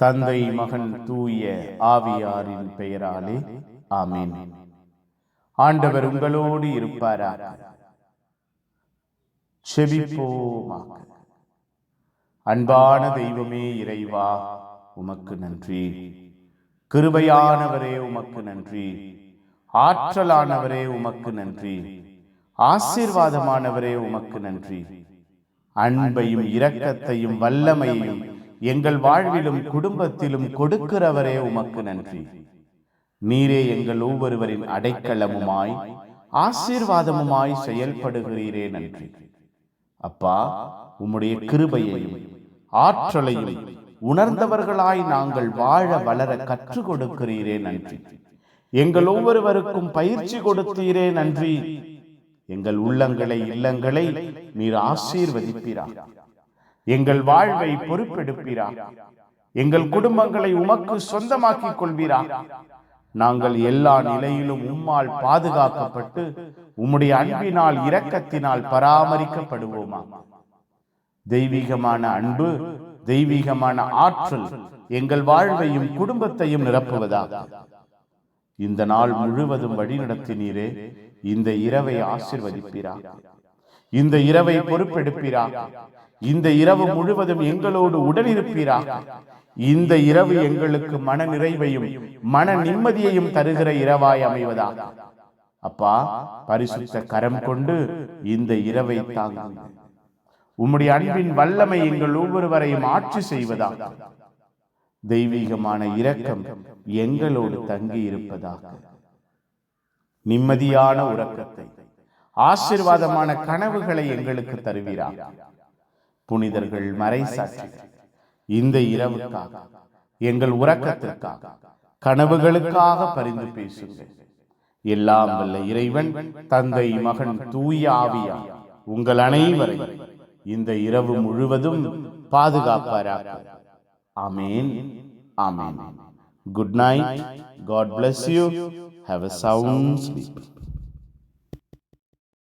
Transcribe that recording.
தந்தை, மகன், தூய ஆவியாரின் பெயராலே ஆமென். ஆண்டவர் உங்களோடு இருப்பாராக. செபிப்போமாக. அன்பான தெய்வமே இறைவா, உமக்கு நன்றி. கிருபையானவரே உமக்கு நன்றி. ஆற்றலானவரே உமக்கு நன்றி. ஆசீர்வாதமானவரே உமக்கு நன்றி. அன்பையும் இரக்கத்தையும் வல்லமையையும் எங்கள் வாழ்விலும் குடும்பத்திலும் கொடுக்கிறவரே உமக்கு நன்றி. நீரே எங்கள் ஒவ்வொருவரின் அடைக்கலமுமாய் ஆசீர்வாதமுமாய் செயல்படுகிறீரே நன்றி. அப்பா, உம்முடைய கிருபையையும் ஆற்றலையும் உணர்ந்தவர்களாய் நாங்கள் வாழ வளர கற்றுக் கொடுக்கிறீரே நன்றி. எங்கள் ஒவ்வொருவருக்கும் பயிற்சி கொடுத்தீரே நன்றி. எங்கள் உள்ளங்களை இல்லங்களை நீர் ஆசீர்வதிப்பீரா. எங்கள் வாழ்வை பொறுப்பெடுப்பீரா. எங்கள் குடும்பங்களை உமக்கு சொந்தமாக்கிக் கொள்வீரா. நாங்கள் எல்லா நிலையிலும் உம்மால் பாதுகாக்கப்பட்டு உம்முடைய அன்பினால் இரக்கத்தினால் பராமரிக்கப்படுவோமா. தெய்வீகமான அன்பு, தெய்வீகமான ஆற்றல் எங்கள் வாழ்வையும் குடும்பத்தையும் நிரப்புவதா. இந்த நாள் முழுவதும் வழிநடத்தினீரே, இந்த இரவை ஆசீர்வதிப்பீரா. இந்த இரவை பொறுப்பெடுப்பீரா. இந்த இரவு முழுவதும் எங்களோடு உடனிருப்பீரா. இந்த இரவு எங்களுக்கு மன நிறைவையும் மன நிம்மதியையும் தருகிற இரவாய் அமைவதா. அப்பா, பரிசுத்த கரம் கொண்டு இந்த இரவை தாங்குங்கள். உம்முடைய அன்பின் வல்லமை எங்கள் ஒவ்வொருவரையும் ஆட்சி செய்வதா. தெய்வீகமான இரக்கம் எங்களோடு தங்கி இருப்பதாக. நிம்மதியான உறக்கத்தை, ஆசீர்வாதமான கனவுகளை எங்களுக்கு தருவீரா. புனிதர்கள், மறைசாட்சிகள், இந்த இரவுக்காக, எங்கள் உறக்கத்திற்காக, கனவுகளுக்காக பரிந்து பேசுங்கள். எல்லாம் வல்ல இறைவன், தந்தை, மகன், தூய ஆவியார் உங்கள் அனைவரையும் இந்த இரவு முழுவதும் பாதுகாப்பாராக. ஆமென். ஆமென். Good night. God bless you. Have a sound sleep.